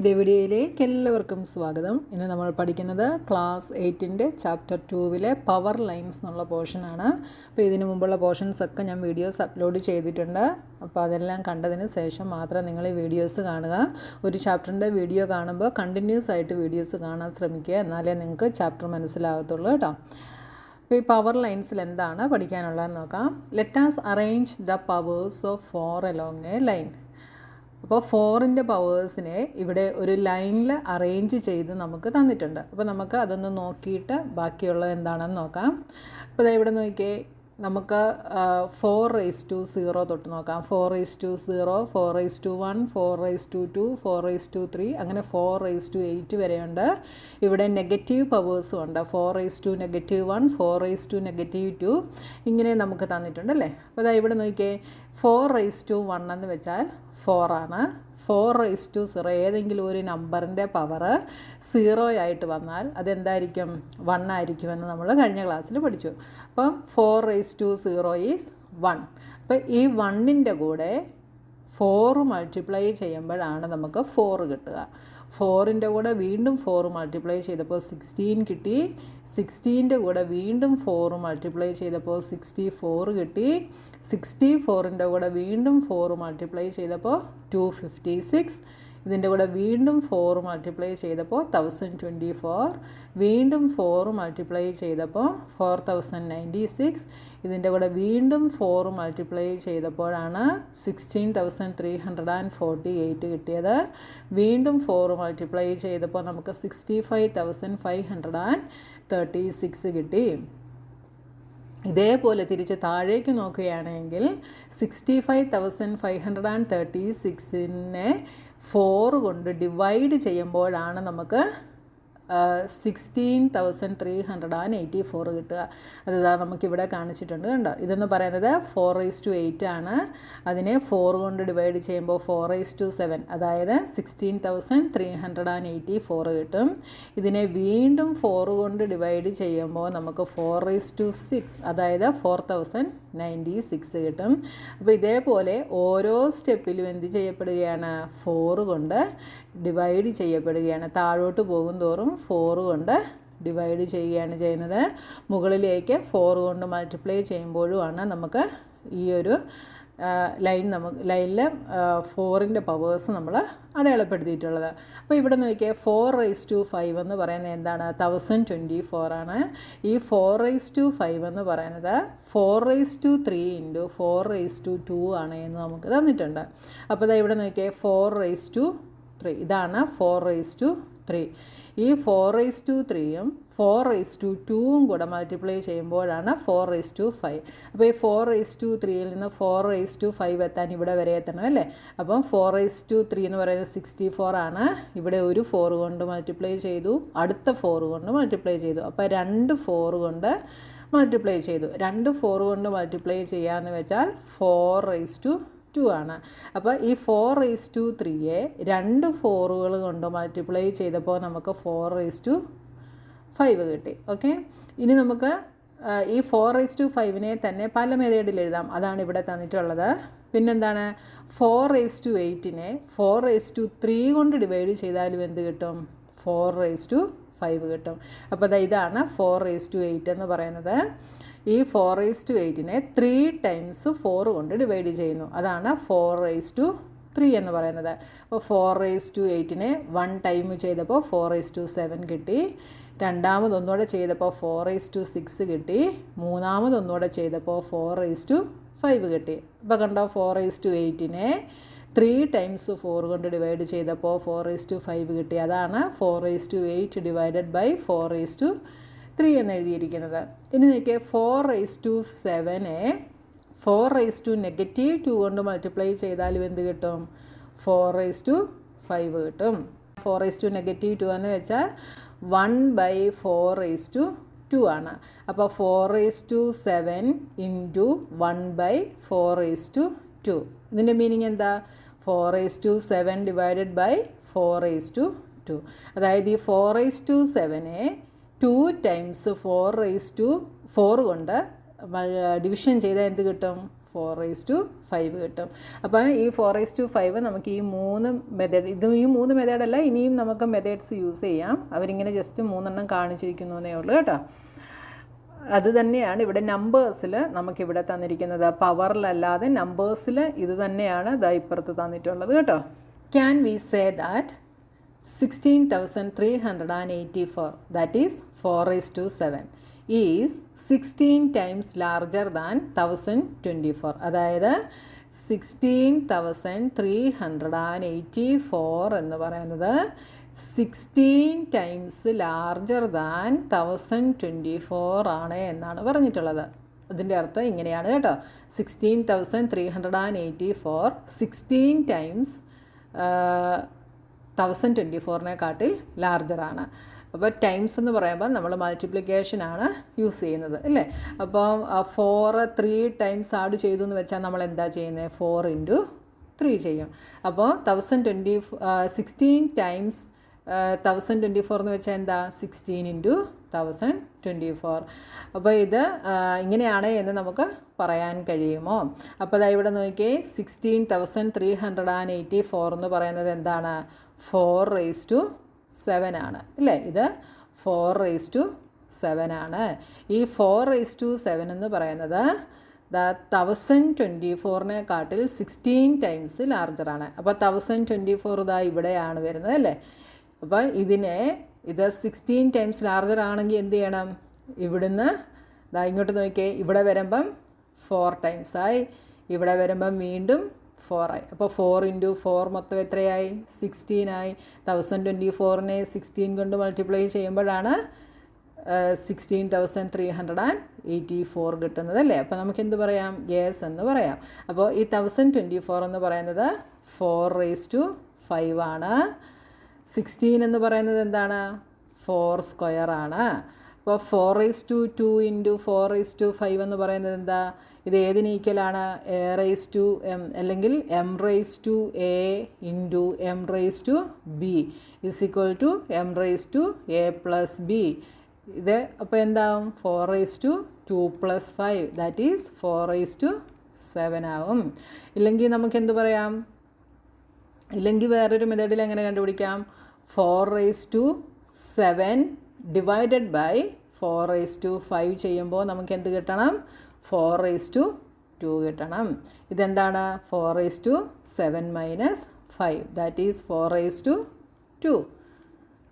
ഇതേ വീഡിയോയിലേക്ക് എല്ലാവർക്കും സ്വാഗതം. ഇന്ന് നമ്മൾ പഠിക്കുന്നത് ക്ലാസ് 8ൻ്റെ ചാപ്റ്റർ 2വിലെ പവർ ലൈൻസ് എന്നുള്ള പോർഷനാണ്. അപ്പോൾ ഇതിനു മുമ്പുള്ള പോർഷൻസൊക്കെ ഞാൻ വീഡിയോസ് അപ്ലോഡ് ചെയ്തിട്ടുണ്ട്. അപ്പോൾ അതെല്ലാം കണ്ടതിന് ശേഷം മാത്രം നിങ്ങൾ ഈ വീഡിയോസ് കാണുക. ഒരു ചാപ്റ്ററിൻ്റെ വീഡിയോ കാണുമ്പോൾ കണ്ടിന്യൂസ് ആയിട്ട് വീഡിയോസ് കാണാൻ ശ്രമിക്കുക, എന്നാലേ നിങ്ങൾക്ക് ചാപ്റ്റർ മനസ്സിലാകത്തുള്ളൂ കേട്ടോ. അപ്പോൾ ഈ പവർ ലൈൻസിൽ എന്താണ് പഠിക്കാനുള്ളതെന്ന് നോക്കാം. Let us arrange the powers of 4 along a line. അപ്പോൾ 4ൻ്റെ പവേഴ്സിനെ ഇവിടെ ഒരു ലൈനിൽ അറേഞ്ച് ചെയ്ത് നമുക്ക് തന്നിട്ടുണ്ട്. അപ്പോൾ നമുക്ക് അതൊന്ന് നോക്കിയിട്ട് ബാക്കിയുള്ളത് എന്താണെന്ന് നോക്കാം. അപ്പോൾ ഇവിടെ നോക്കിയേ, നമുക്ക് 4:0 തൊട്ട് നോക്കാം. 4:0, 4:1, 4:2, 4:3, അങ്ങനെ 4:8 വരെയുണ്ട്. ഇവിടെ നെഗറ്റീവ് പവേഴ്സും ഉണ്ട്. 4:-1, 4:-2 ഇങ്ങനെ നമുക്ക് തന്നിട്ടുണ്ടല്ലേ. അപ്പോൾ ഇവിടെ നോക്കിയേ, 4:1 എന്ന് വെച്ചാൽ 4 ആണ്. 4:0 ഏതെങ്കിലും ഒരു നമ്പറിൻ്റെ പവർ 0 ആയിട്ട് വന്നാൽ അതെന്തായിരിക്കും? 1 ആയിരിക്കുമെന്ന് നമ്മൾ കഴിഞ്ഞ ക്ലാസ്സിൽ പഠിച്ചു. അപ്പം 4:0 ഈസ് 1. അപ്പം ഈ 1ൻ്റെ കൂടെ 4 മൾട്ടിപ്ലൈ ചെയ്യുമ്പോഴാണ് നമുക്ക് 4 കിട്ടുക. 4ൻ്റെ കൂടെ വീണ്ടും 4 മൾട്ടിപ്ലൈ ചെയ്തപ്പോൾ 16 കിട്ടി. 16ൻ്റെ കൂടെ വീണ്ടും 4 മൾട്ടിപ്ലൈ ചെയ്തപ്പോൾ 64 കിട്ടി. 64ൻ്റെ കൂടെ വീണ്ടും 4 മൾട്ടിപ്ലൈ ചെയ്തപ്പോൾ 256. ഇതിൻ്റെ കൂടെ വീണ്ടും 4 മൾട്ടിപ്ലൈ ചെയ്തപ്പോൾ 1024. വീണ്ടും 4 മൾട്ടിപ്ലൈ ചെയ്തപ്പോൾ 4096. ഇതിൻ്റെ കൂടെ വീണ്ടും 4 മൾട്ടിപ്ലൈ ചെയ്തപ്പോഴാണ് 16,348 കിട്ടിയത്. വീണ്ടും 4 മൾട്ടിപ്ലൈ ചെയ്തപ്പോൾ നമുക്ക് 65,536 കിട്ടി. ഇതേപോലെ തിരിച്ച് താഴേക്ക് നോക്കുകയാണെങ്കിൽ 65,536നെ 4 കൊണ്ട് ഡിവൈഡ് ചെയ്യുമ്പോഴാണ് നമുക്ക് 16,384 കിട്ടുക. അതാ നമുക്കിവിടെ കാണിച്ചിട്ടുണ്ട്, കണ്ടോ. ഇതെന്ന് പറയുന്നത് 4:8 ആണ്. അതിനെ 4 കൊണ്ട് ഡിവൈഡ് ചെയ്യുമ്പോൾ 4:7, അതായത് 16,384 കിട്ടും. ഇതിനെ വീണ്ടും 4 കൊണ്ട് ഡിവൈഡ് ചെയ്യുമ്പോൾ നമുക്ക് 4:6, അതായത് 4,096 കിട്ടും. അപ്പോൾ ഇതേപോലെ ഓരോ സ്റ്റെപ്പിലും എന്ത് ചെയ്യപ്പെടുകയാണ്? 4 കൊണ്ട് ഡിവൈഡ് ചെയ്യപ്പെടുകയാണ്. താഴോട്ട് പോകും തോറും 4 കൊണ്ട് ഡിവൈഡ് ചെയ്യുകയാണ് ചെയ്യുന്നത്. മുകളിലേക്ക് 4 കൊണ്ട് മൾട്ടിപ്ലൈ ചെയ്യുമ്പോഴുമാണ് നമുക്ക് ഈ ഒരു ലൈനിൽ 4ൻ്റെ പവേഴ്സ് നമ്മൾ അടയാളപ്പെടുത്തിയിട്ടുള്ളത്. അപ്പോൾ ഇവിടെ നോക്കിയാൽ 4:5 എന്ന് പറയുന്നത് എന്താണ്? 1024 ആണ്. ഈ 4:5 എന്ന് പറയുന്നത് 4:3 × 4:2 ആണ് എന്ന് നമുക്ക് തന്നിട്ടുണ്ട്. അപ്പോൾ ഇവിടെ നോക്കിയാൽ 4:3, ഇതാണ് 4:3. ഈ 4:3യും 4:2യും കൂടെ മൾട്ടിപ്ലൈ ചെയ്യുമ്പോഴാണ് 4:5. അപ്പോൾ ഈ 4:3യിൽ നിന്ന് 4:5 എത്താൻ ഇവിടെ വരെ എത്തണം അല്ലേ. അപ്പം 4:3 എന്ന് പറയുന്നത് 64 ആണ്. ഇവിടെ ഒരു 4 കൊണ്ട് മൾട്ടിപ്ലൈ ചെയ്തു, അടുത്ത 4 കൊണ്ട് മൾട്ടിപ്ലൈ ചെയ്തു. അപ്പോൾ 2 4 കൊണ്ട് മൾട്ടിപ്ലൈ ചെയ്തു. 2 4 കൊണ്ട് മൾട്ടിപ്ലൈ ചെയ്യാമെന്ന് വെച്ചാൽ 4:2 ആണ്. അപ്പോൾ ഈ 4:3യെ 2 4കൾ കൊണ്ട് മൾട്ടിപ്ലൈ ചെയ്തപ്പോൾ നമുക്ക് 4:5 കിട്ടി. ഓക്കെ, ഇനി നമുക്ക് ഈ 4:5നെ തന്നെ പല മെത്തേഡിൽ എഴുതാം. അതാണ് ഇവിടെ തന്നിട്ടുള്ളത്. പിന്നെന്താണ്? 4:8നെ 4:3 കൊണ്ട് ഡിവൈഡ് ചെയ്താലും എന്ത് കിട്ടും? 4:5 കിട്ടും. അപ്പോൾ ഇതാണ് 4:8 എന്ന് പറയുന്നത്. ഈ 4:8നെ 3 times 4 കൊണ്ട് ഡിവൈഡ് ചെയ്യുന്നു. അതാണ് 4:3 എന്ന് പറയുന്നത്. അപ്പോൾ 4:8നെ 1 ടൈം ചെയ്തപ്പോൾ 4:7 കിട്ടി. രണ്ടാമതൊന്നുകൂടെ ചെയ്തപ്പോൾ 4:6 കിട്ടി. മൂന്നാമതൊന്നുകൂടെ ചെയ്തപ്പോൾ 4:5 കിട്ടി. ഇപ്പോൾ കണ്ടോ, 4:8നെ 3 times 4 കൊണ്ട് ഡിവൈഡ് ചെയ്തപ്പോൾ 4:5 കിട്ടി. അതാണ് 4:8 ഡിവൈഡഡ് ബൈ 4:3 എന്ന് എഴുതിയിരിക്കുന്നത്. ഇനി നോക്കിയാൽ 4:7നെ 4:-2 കൊണ്ട് മൾട്ടിപ്ലൈ ചെയ്താലും എന്ത് കിട്ടും? 4:5 കിട്ടും. 4:-2 എന്ന് വെച്ചാൽ 1/4:2 ആണ്. അപ്പോൾ 4:7 × 1/4:2. ഇതിൻ്റെ മീനിങ് എന്താ? 4:7 ഡിവൈഡഡ് ബൈ 4:2. അതായത് ഈ 4:7നെ 2 times 4 കൊണ്ട് ഡിവിഷൻ ചെയ്താൽ എന്ത് കിട്ടും? 4/5 കിട്ടും. അപ്പോൾ ഈ 4/5 നമുക്ക് ഈ 3 മെത്തേഡ്, ഈ 3 മെത്തേഡല്ല, ഇനിയും നമുക്ക് മെത്തേഡ്സ് യൂസ് ചെയ്യാം. അവരിങ്ങനെ ജസ്റ്റ് 3 കാണിച്ചിരിക്കുന്നതേ ഉള്ളൂ കേട്ടോ. അത് തന്നെയാണ് ഇവിടെ നമ്പേഴ്സിൽ നമുക്കിവിടെ തന്നിരിക്കുന്നത്. പവറിലല്ലാതെ നമ്പേഴ്സിൽ ഇത് തന്നെയാണ് ഇപ്പുറത്ത് തന്നിട്ടുള്ളത് കേട്ടോ. Can we say that 16,384, that is 4/7, is 16 times larger than 1024. അതായത് 16,384 എന്ന് പറയുന്നത് 16 ടൈംസ് ലാർജർ ദാൻ 1024 ആണ് എന്നാണ് പറഞ്ഞിട്ടുള്ളത്. അതിൻ്റെ അർത്ഥം ഇങ്ങനെയാണ് കേട്ടോ. 16,384 16 ടൈംസ് 1024 ലാർജറാണ്. അപ്പോൾ ടൈംസ് എന്ന് പറയുമ്പോൾ നമ്മൾ മൾട്ടിപ്ലിക്കേഷനാണ് യൂസ് ചെയ്യുന്നത് അല്ലേ. അപ്പം 4 3 ടൈംസ് ആഡ് ചെയ്തു എന്ന് വെച്ചാൽ നമ്മൾ എന്താ ചെയ്യുന്നത്? 4 × 3 ചെയ്യും. അപ്പോൾ 16 ടൈംസ് 1024 എന്ന് വെച്ചാൽ എന്താ? 16 × 1024. അപ്പോൾ ഇത് ഇങ്ങനെയാണ് എന്ന് നമുക്ക് പറയാൻ കഴിയുമോ? അപ്പോൾ ഇവിടെ നോക്കിയേ, 16,384 എന്ന് പറയുന്നത് എന്താണ്? 4/7 ആണ് അല്ലേ. ഇത് 4/7 ആണ്. ഈ 4/7 എന്ന് പറയുന്നത് 1024 16 ടൈംസ് ലാർജറാണ്. അപ്പോൾ 1024 ഇവിടെയാണ് വരുന്നത് അല്ലേ. അപ്പോൾ ഇത് 16 ടൈംസ് ലാർജർ ആണെങ്കിൽ എന്ത് ചെയ്യണം? ഇവിടുന്ന് ഇങ്ങോട്ട് നോക്കിയേ, ഇവിടെ വരുമ്പം 4 ടൈംസായി, ഇവിടെ വരുമ്പം വീണ്ടും 4 ആയി. അപ്പോൾ 4 × 4 മൊത്തം എത്രയായി? 16 ആയി. 1024നെ 16 കൊണ്ട് മൾട്ടിപ്ലൈ ചെയ്യുമ്പോഴാണ് 16,384 കിട്ടുന്നത് അല്ലേ. അപ്പോൾ നമുക്ക് എന്ത് പറയാം? യെസ് എന്ന് പറയാം. അപ്പോൾ ഈ 1024 എന്ന് പറയുന്നത് 4/5 ആണ്. 16 എന്ന് പറയുന്നത് എന്താണ്? 4² ആണ്. അപ്പോൾ 4/2 × 4/5 എന്ന് പറയുന്നത് എന്താ? ഇത് ഏതിന് ഈക്വലാണ്? a/m അല്ലെങ്കിൽ m/a × m/b = m/a + b. ഇത് അപ്പോൾ എന്താവും? 4/2 + 5, ദാറ്റ് ഈസ് 4/7 ആവും. ഇല്ലെങ്കിൽ നമുക്ക് എന്ത് പറയാം? ഇല്ലെങ്കിൽ വേറൊരു മെത്തേഡിൽ എങ്ങനെ കണ്ടുപിടിക്കാം? 4/7 ഡിവൈഡഡ് ബൈ 4/5 ചെയ്യുമ്പോൾ നമുക്ക് എന്ത് കിട്ടണം? 4/2 കിട്ടണം. ഇതെന്താണ്? 4/7 - 5, ദാറ്റ് ഈസ് 4/2.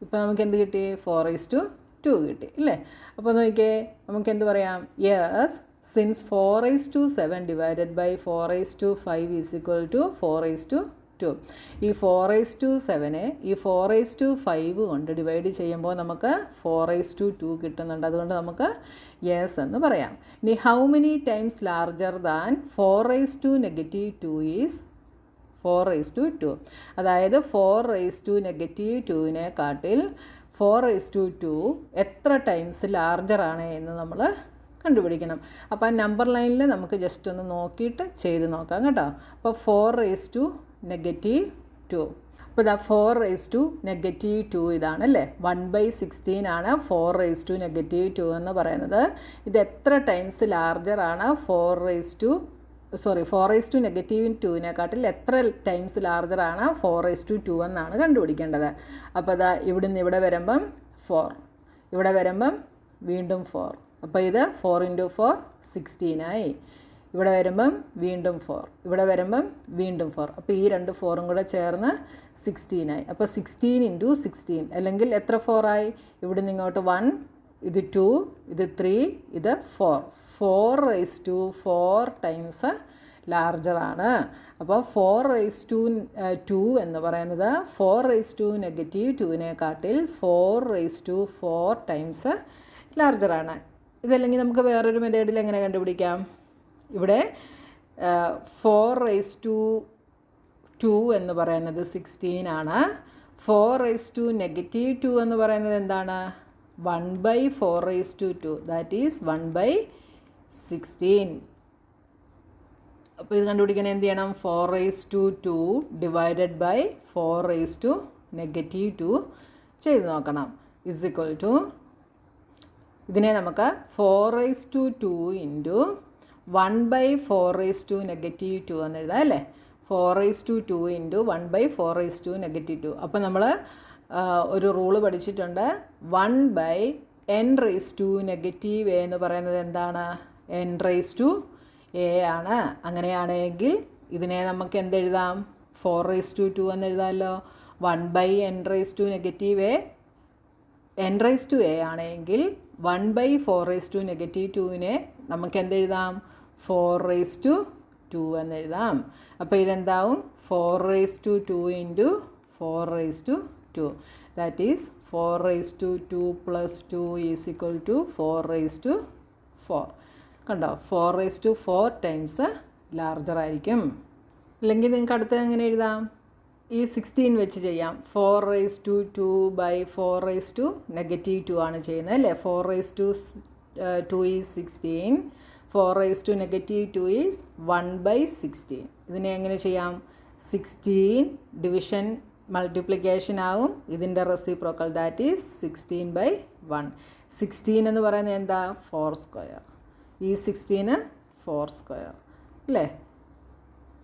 ഇപ്പോൾ നമുക്ക് എന്ത് കിട്ടി? 4/2 കിട്ടി അല്ലേ. അപ്പോൾ നോക്കിയേ, നമുക്ക് എന്ത് പറയാം? Yes, since 4/7 divided by 4/5 = 4/2. ഈ 4/7 ഈ 4/5 കൊണ്ട് ഡിവൈഡ് ചെയ്യുമ്പോൾ നമുക്ക് 4/2 കിട്ടുന്നുണ്ട്. അതുകൊണ്ട് നമുക്ക് യെസ് എന്ന് പറയാം. ഇനി how many times larger than 4/2 is 4/2. അതായത് 4/2 4/2 എത്ര ടൈംസ് ലാർജറാണ് എന്ന് നമ്മൾ കണ്ടുപിടിക്കണം. അപ്പോൾ ആ നമ്പർ ലൈനിൽ നമുക്ക് ജസ്റ്റ് ഒന്ന് നോക്കിയിട്ട് ചെയ്ത് നോക്കാം കേട്ടോ. അപ്പോൾ 4/2 അപ്പോൾ 4/2 ഇതാണല്ലേ. 1/16 ആണ് 4/2 എന്ന് പറയുന്നത്. ഇത് എത്ര ടൈംസ് ലാർജറാണ്? 4/2 എത്ര ടൈംസ് ലാർജറാണ് 4/2 എന്നാണ് കണ്ടുപിടിക്കേണ്ടത്. അപ്പോൾ ഇവിടുന്ന് ഇവിടെ വരുമ്പം 4, ഇവിടെ വരുമ്പം വീണ്ടും 4. അപ്പോൾ ഇത് 4 × 4 16 ആയി. ഇവിടെ വരുമ്പം വീണ്ടും 4, ഇവിടെ വരുമ്പം വീണ്ടും 4. അപ്പോൾ ഈ 2 4ഉം കൂടെ ചേർന്ന് 16 ആയി. അപ്പോൾ 16 × 16 അല്ലെങ്കിൽ എത്ര 4 ആയി? ഇവിടെ നിന്ന് ഇങ്ങോട്ട് 1, ഇത് 2, ഇത് 3, ഇത് 4. 4/4 ടൈംസ് ലാർജറാണ്. അപ്പോൾ 4/2 എന്ന് പറയുന്നത് 4/2 4/4 ടൈംസ് ലാർജറാണ്. ഇതല്ലെങ്കിൽ നമുക്ക് വേറൊരു മെത്തേഡിൽ എങ്ങനെ കണ്ടുപിടിക്കാം? ഇവിടെ 4/2 എന്ന് പറയുന്നത് 16 ആണ്. 4/2 എന്ന് പറയുന്നത് എന്താണ്? 1/4/2, ദാറ്റ് ഈസ് 1/16. അപ്പോൾ ഇത് കണ്ടുപിടിക്കാൻ എന്ത് ചെയ്യണം? 4/2 ഡിവൈഡഡ് ബൈ 4/2 ചെയ്ത് നോക്കണം. = ഇതിനെ നമുക്ക് 4/2 × 1/4⁻²2 എന്ന് എഴുതാം അല്ലേ. 4⁻2 ഇൻറ്റു 1/4⁻²2. അപ്പോൾ നമ്മൾ ഒരു റൂള് പഠിച്ചിട്ടുണ്ട്. 1/n⁻⁻A എന്ന് പറയുന്നത് എന്താണ്? n⁻A ആണ്. അങ്ങനെയാണെങ്കിൽ ഇതിനെ നമുക്ക് എന്തെഴുതാം? 4⁻2 എന്ന് എഴുതാമല്ലോ. 1/n⁻⁻A n⁻A ആണെങ്കിൽ 1/4⁻²നെ നമുക്ക് എന്തെഴുതാം? 4⁻2 എന്ന് എഴുതാം. അപ്പോൾ ഇതെന്താവും? 4⁻2 into 4⁻2. That is 4⁻2 + 2 is equal to 4⁻4. കണ്ടോ? 4⁻4 ടൈംസ് ലാർജർ ആയിരിക്കും. അല്ലെങ്കിൽ നിങ്ങൾക്ക് അടുത്തത് എങ്ങനെ എഴുതാം? ഈ 16 വെച്ച് ചെയ്യാം. 4⁻2/4⁻2 ആണ് ചെയ്യുന്നത് അല്ലേ. 4⁻2 ഈസ് 16. 4⁻2 ഈസ് 1/16. ഇതിനെ എങ്ങനെ ചെയ്യാം? 16 ഡിവിഷൻ മൾട്ടിപ്ലിക്കേഷൻ ആവും. ഇതിൻ്റെ റെസിപ്രോക്കൽ ദാറ്റ് ഈസ് 16/1. 16 എന്ന് പറയുന്നത് എന്താ? 4². ഈ 16 4² അല്ലേ.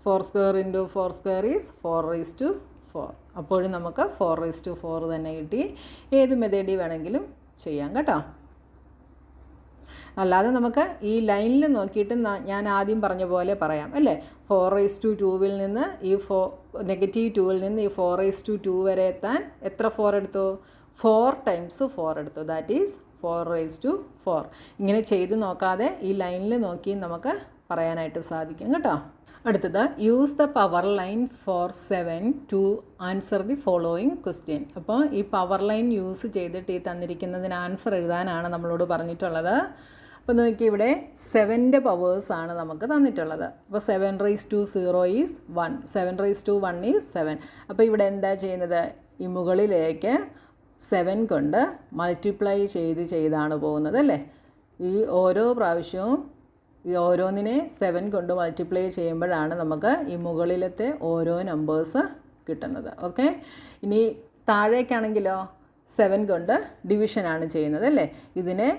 4² ഇൻറ്റു 4² ഈസ് 4⁻4. അപ്പോഴും നമുക്ക് 4⁻4 തന്നെ കിട്ടി. ഏത് മെത്തേഡിൽ വേണമെങ്കിലും ചെയ്യാം കേട്ടോ. അല്ലാതെ നമുക്ക് ഈ ലൈനിൽ നോക്കിയിട്ട് ഞാൻ ആദ്യം പറഞ്ഞ പോലെ പറയാം അല്ലേ. 4⁻2 നിന്ന് ഈ -2 നിന്ന് ഈ 4⁻2 വരെ എത്താൻ എത്ര 4 എടുത്തു? 4 ടൈംസ് 4 എടുത്തു. That is 4⁻4. ഇങ്ങനെ ചെയ്ത് നോക്കാതെ ഈ ലൈനിൽ നോക്കി നമുക്ക് പറയാനായിട്ട് സാധിക്കും കേട്ടോ. അടുത്തത് use the power line for 7 to answer the following question. അപ്പോൾ ഈ പവർ ലൈൻ യൂസ് ചെയ്തിട്ട് ഈ തന്നിരിക്കുന്നതിന് ആൻസർ എഴുതാനാണ് നമ്മളോട് പറഞ്ഞിട്ടുള്ളത്. അപ്പോൾ നോക്കി, ഇവിടെ 7ൻ്റെ പവേഴ്സാണ് നമുക്ക് തന്നിട്ടുള്ളത്. അപ്പോൾ 7⁻0 ഈസ് 1. 7⁻1 ഈസ് 7. അപ്പോൾ ഇവിടെ എന്താ ചെയ്യുന്നത്? ഈ മുകളിലേക്ക് 7 കൊണ്ട് മൾട്ടിപ്ലൈ ചെയ്താണ് പോകുന്നത് അല്ലേ. ഈ ഓരോ പ്രാവശ്യവും ഈ ഓരോന്നിനെ 7 കൊണ്ട് മൾട്ടിപ്ലൈ ചെയ്യുമ്പോഴാണ് നമുക്ക് ഈ മുകളിലത്തെ ഓരോ നമ്പേഴ്സ് കിട്ടുന്നത്. ഓക്കെ. ഇനി താഴേക്കാണെങ്കിലോ 7 കൊണ്ട് ഡിവിഷനാണ് ചെയ്യുന്നത് അല്ലേ. ഇതിനെ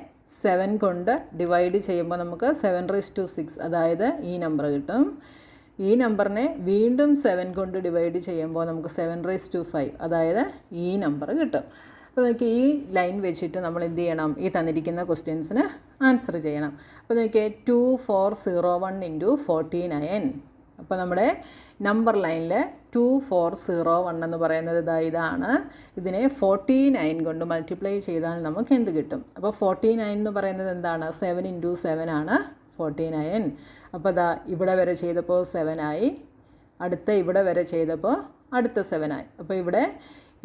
7 കൊണ്ട് ഡിവൈഡ് ചെയ്യുമ്പോൾ നമുക്ക് 7�6, അതായത് ഈ നമ്പർ കിട്ടും. ഈ നമ്പറിനെ വീണ്ടും 7 കൊണ്ട് ഡിവൈഡ് ചെയ്യുമ്പോൾ നമുക്ക് 7�5, അതായത് ഈ നമ്പർ കിട്ടും. അപ്പോൾ നമുക്ക് ഈ ലൈൻ വെച്ചിട്ട് നമ്മൾ എന്ത് ചെയ്യണം? ഈ തന്നിരിക്കുന്ന ക്വസ്റ്റ്യൻസിന് ആൻസർ ചെയ്യണം. അപ്പോൾ നോക്കിയേ, 2401 ഇൻറ്റു 49. അപ്പോൾ നമ്മുടെ നമ്പർ ലൈനിൽ 2401 എന്ന് പറയുന്നത് ഇതാണ്. ഇതിനെ 49 കൊണ്ട് മൾട്ടിപ്ലൈ ചെയ്താൽ നമുക്ക് എന്ത് കിട്ടും? അപ്പോൾ 49 എന്ന് പറയുന്നത് എന്താണ്? 7 ഇൻറ്റു 7 ആണ് 49. അപ്പോൾ ദാ ഇവിടെ വരെ ചെയ്തപ്പോൾ 7 ആയി. അടുത്ത ഇവിടെ വരെ ചെയ്തപ്പോൾ അടുത്ത 7 ആയി. അപ്പോൾ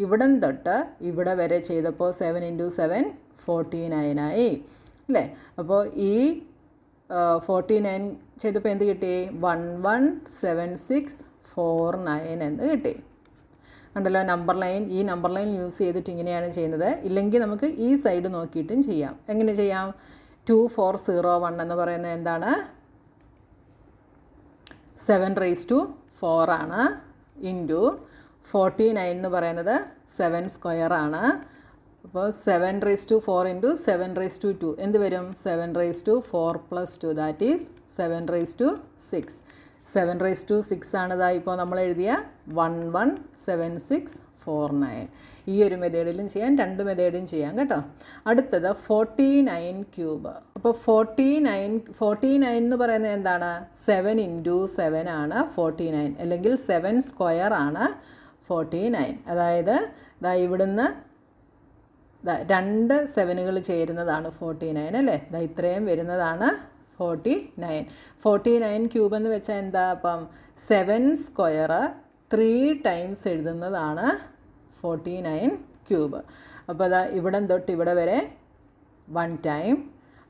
ഇവിടം തൊട്ട് ഇവിടെ വരെ ചെയ്തപ്പോൾ 7 ഇൻറ്റു 7 49 ആയി അല്ലേ. അപ്പോൾ ഈ 49 ചെയ്തപ്പോൾ എന്ത് കിട്ടി? 117649 എന്ന് കിട്ടി. കണ്ടല്ലോ നമ്പർ ലൈൻ. ഈ നമ്പർ ലൈൻ യൂസ് ചെയ്തിട്ട് ഇങ്ങനെയാണ് ചെയ്യുന്നത്. ഇല്ലെങ്കിൽ നമുക്ക് ഈ സൈഡ് നോക്കിയിട്ടും ചെയ്യാം. എങ്ങനെ ചെയ്യാം? 2401 എന്ന് പറയുന്നത് എന്താണ്? 7⁻4 ആണ്. ഇൻറ്റു 49 എന്ന് പറയുന്നത് 7² ആണ്. അപ്പോൾ 7⁻4 ഇൻറ്റു 7⁻2 എന്ത് വരും? 7⁻4 + 2 ദാറ്റ് ഈസ് 7⁻6. 7⁻6 ആണിതാ ഇപ്പോൾ നമ്മൾ എഴുതിയ 117649. ഈ ഒരു മെത്തേഡിലും ചെയ്യാം, 2 മെത്തേഡും ചെയ്യാം കേട്ടോ. അടുത്തത് 49³ അപ്പോൾ 49 എന്ന് പറയുന്നത് എന്താണ്? 7 ഇൻറ്റു 7 ആണ് 49, അല്ലെങ്കിൽ 7² ആണ് 49. അതായത് ഇവിടുന്ന് 2 7കൾ ചേരുന്നതാണ് 49 അല്ലേ. ഇത്രയും വരുന്നതാണ് 49. 49³ എന്ന് വെച്ചാൽ എന്താ? അപ്പം 7² 3 ടൈംസ് എഴുതുന്നതാണ് 49³. അപ്പോൾ ഇവിടം തൊട്ട് ഇവിടെ വരെ 1 ടൈം,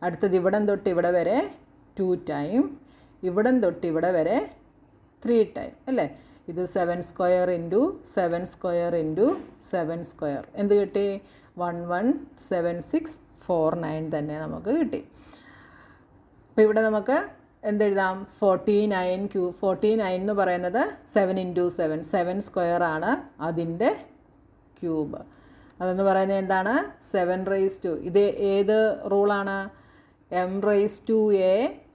അടുത്തത് ഇവിടം തൊട്ട് ഇവിടെ വരെ 2 ടൈം, ഇവിടം തൊട്ട് ഇവിടെ വരെ 3 ടൈം അല്ലേ. ഇത് 7² ഇൻറ്റു 7² ഇൻറ്റു 7² എന്ത് കിട്ടി? 117649 തന്നെ നമുക്ക് കിട്ടി. അപ്പോൾ ഇവിടെ നമുക്ക് എന്തെഴുതാം? 49 എന്ന് പറയുന്നത് 7 ഇൻറ്റു 7 7² ആണ്, അതിൻ്റെ ക്യൂബ്. അതെന്ന് പറയുന്നത് എന്താണ്? 7⁻2. ഇത് ഏത് റൂളാണ്? M raise to a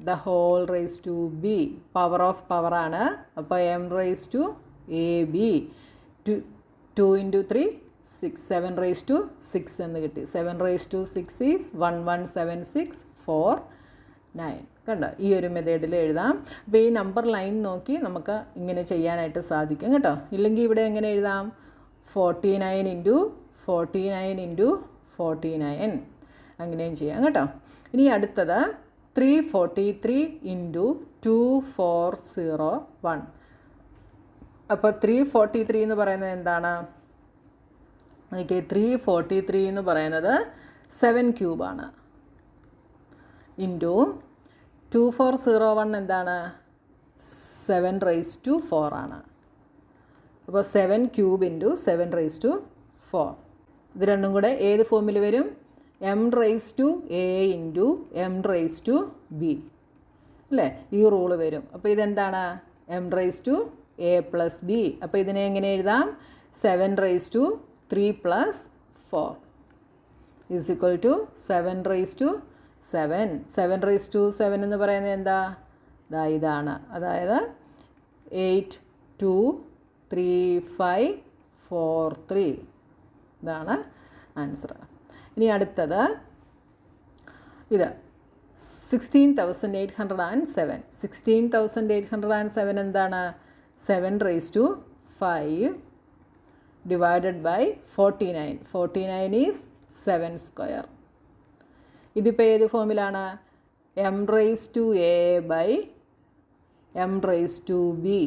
the whole raise to b. Power of പവറാണ്. അപ്പോൾ m raise to a b. 2 × 3 6. 7 raise to 6 എന്ന് കിട്ടി. 7 റേസ് ടു 6 ഈസ് 1176 4 9. കണ്ടോ, ഈ ഒരു മെത്തേഡിൽ എഴുതാം. അപ്പോൾ ഈ നമ്പർ ലൈൻ നോക്കി നമുക്ക് ഇങ്ങനെ ചെയ്യാനായിട്ട് സാധിക്കും കേട്ടോ. ഇല്ലെങ്കിൽ ഇവിടെ എങ്ങനെ എഴുതാം? 49 × 49 × 49 അങ്ങനെയും ചെയ്യാം കേട്ടോ. ഇനി അടുത്തത് 343 × 2401. അപ്പോൾ 343 എന്ന് പറയുന്നത് എന്താണ്? ഓക്കെ, 343 എന്ന് പറയുന്നത് 7 ക്യൂബാണ്. ഇൻറ്റു 2401 എന്താണ്? 7 റേസ് ടു 4 ആണ്. അപ്പോൾ 7 ക്യൂബ് ഇൻറ്റു 7 റേസ് ടു 4. ഇത് രണ്ടും കൂടെ ഏത് ഫോമിൽ വരും? M raise to A into M raise to B അല്ലേ? ഈ റൂള് വരും. അപ്പോൾ ഇതെന്താണ്? M raise to A plus B. അപ്പോൾ ഇതിനെ എങ്ങനെ എഴുതാം? 7 raise to 3 plus 4 is equal to 7 raise to 7. 7 raise to 7 എന്ന് പറയുന്നത് എന്താ? ഇതാണ്. അതായത് 8 2 3 5 4 3. ഇതാണ് ആൻസർ. ഇനി അടുത്തത് ഇത് 16,807. 16,807 എന്താണ്? 7 raise to 5 divided by 49. 49 is 7 square. ഇതിപ്പോൾ ഏത് ഫോമിലാണ്? M raise to A by M raise to B.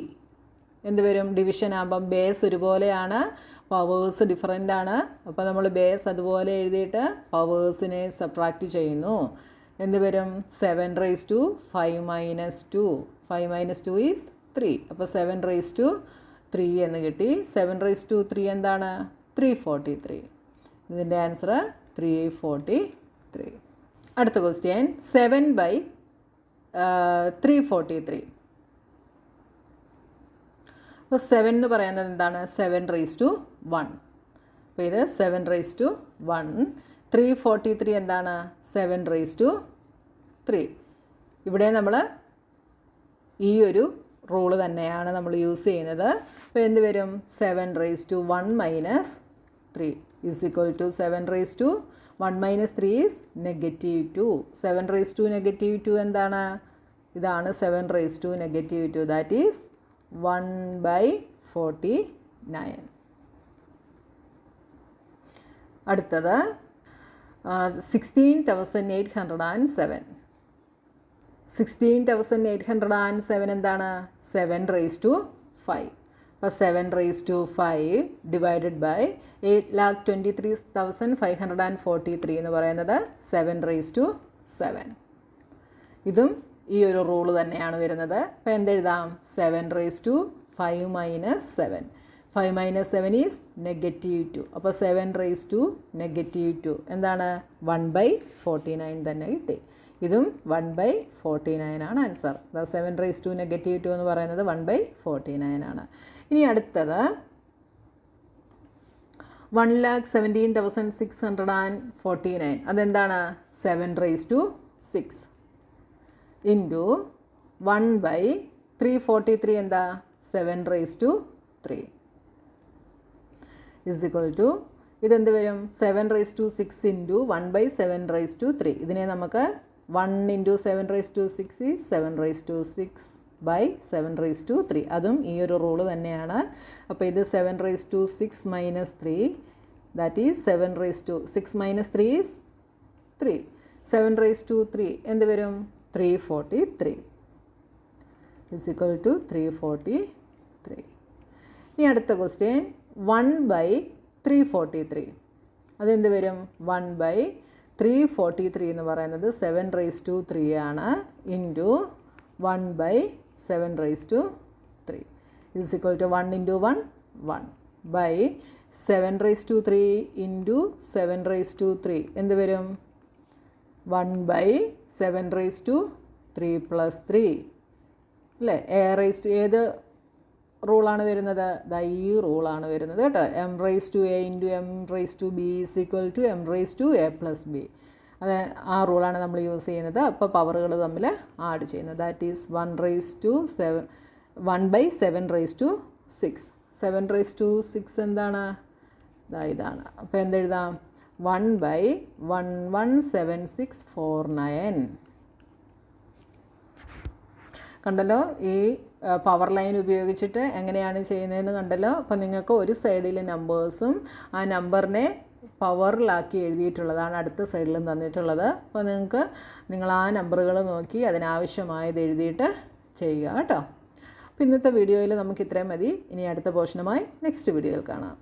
എന്ത് വരും? ഡിവിഷൻ ആകുമ്പം ബേസ് ഒരുപോലെയാണ്, പവേഴ്സ് ഡിഫറൻ്റ് ആണ്. അപ്പോൾ നമ്മൾ ബേസ് അതുപോലെ എഴുതിയിട്ട് പവേഴ്സിനെ സബ്ട്രാക്റ്റ് ചെയ്യുന്നു. എന്ത് വരും? 7 raise to 5 minus 2. 5 minus 2 is 3. അപ്പോൾ 7 റേസ് ടു 3 എന്ന് കിട്ടി. 7 റേസ് ടു 3 എന്താണ്? 343. ഇതിൻ്റെ ആൻസർ 343. അടുത്ത ക്വസ്റ്റ്യൻ 7/343. അപ്പോൾ 7 എന്ന് പറയുന്നത് എന്താണ്? 7 റേസ് ടു 1. അപ്പോൾ ഇത് 7 റേസ് ടു 1. 343 എന്താണ്? 7 റേസ് ടു 3. ഇവിടെ നമ്മൾ ഈ ഒരു റൂള് തന്നെയാണ് നമ്മൾ യൂസ് ചെയ്യുന്നത്. അപ്പോൾ എന്ത് വരും? 7 raise to 1 minus 3 is equal to 7 raise to 1 minus 3 is -2. 7 raise to -2 എന്താണ്? ഇതാണ് 7 റേസ് ടു -2. That is 1/49. അടുത്തത് 16,807. 16,807 എന്താണ്? 7 റേസ് ടു 5. അപ്പോൾ 7 റേസ് ടു 5 ഡിവൈഡഡ് ബൈ 8,23,543 എന്ന് പറയുന്നത് 7 റേസ് ടു 7. ഇതും ഈ ഒരു റൂള് തന്നെയാണ് വരുന്നത്. അപ്പോൾ എന്തെഴുതാം? 7 raise to 5 minus 7. 5 minus 7 is -2. അപ്പോൾ 7 റേസ് ടു -2 എന്താണ്? 1/49 തന്നെ കിട്ടി. ഇതും 1/49 ആണ് ആൻസർ. 7 റേസ് ടു -2 എന്ന് പറയുന്നത് 1/49 ആണ്. ഇനി അടുത്തത് 1,17,649. അതെന്താണ്? 7 റേസ് ടു 6 ഇൻറ്റു 1/343 എന്താ? 7 raise to 3 is equal to ഇതെന്ത് വരും? 7 raise to 6 into 1/7 raise to 3. ഇതിനെ നമുക്ക് 1 into 7 raise to 6 is 7 raise to 6/7 raise to 3. അതും ഈ ഒരു റൂള് തന്നെയാണ്. അപ്പോൾ ഇത് 7 raise to 6 minus 3 that is 7 raise to 6 minus 3 is 3. 7 raise to 3 എന്ത് വരും? 343 ഇസ് ഈക്വൽ ടു 343. ഇനി അടുത്ത ക്വസ്റ്റ്യൻ 1/343. അതെന്ത് വരും? 1/343 എന്ന് പറയുന്നത് 7 റേസ് ടു 3 ആണ് into 1/7 raise to 3 is equal to 1 into 1 1 by 7 raise to 3 into 7 raise to 3 എന്ത് വരും? 1/7 റേസ് ടു 3 പ്ലസ് 3 അല്ലേ? എ റേസ് ടു ഏത് റൂളാണ് വരുന്നത്? ഈ റൂളാണ് വരുന്നത് കേട്ടോ. M raise to A into M raise to B is equal to M raise to A plus B. അത് ആ റൂളാണ് നമ്മൾ യൂസ് ചെയ്യുന്നത്. അപ്പോൾ പവറുകൾ തമ്മിൽ ആഡ് ചെയ്യുന്നത്. That is 1/7/6. 7/6 എന്താണ്? ഇതാണ്. അപ്പോൾ എന്തെഴുതാം? 1/117649. കണ്ടല്ലോ, ഈ പവർ ലൈൻ ഉപയോഗിച്ചിട്ട് എങ്ങനെയാണ് ചെയ്യുന്നതെന്ന് കണ്ടല്ലോ. അപ്പോൾ നിങ്ങൾക്ക് ഒരു സൈഡിൽ നമ്പേഴ്സും ആ നമ്പറിനെ പവറിലാക്കി എഴുതിയിട്ടുള്ളതാണ് അടുത്ത സൈഡിലും തന്നിട്ടുള്ളത്. അപ്പോൾ നിങ്ങൾ ആ നമ്പറുകൾ നോക്കി അതിനാവശ്യമായത് എഴുതിയിട്ട് ചെയ്യുക കേട്ടോ. അപ്പോൾ ഇന്നത്തെ വീഡിയോയിൽ നമുക്ക് ഇത്രയും മതി. ഇനി അടുത്ത പോർഷനുമായി നെക്സ്റ്റ് വീഡിയോയിൽ കാണാം.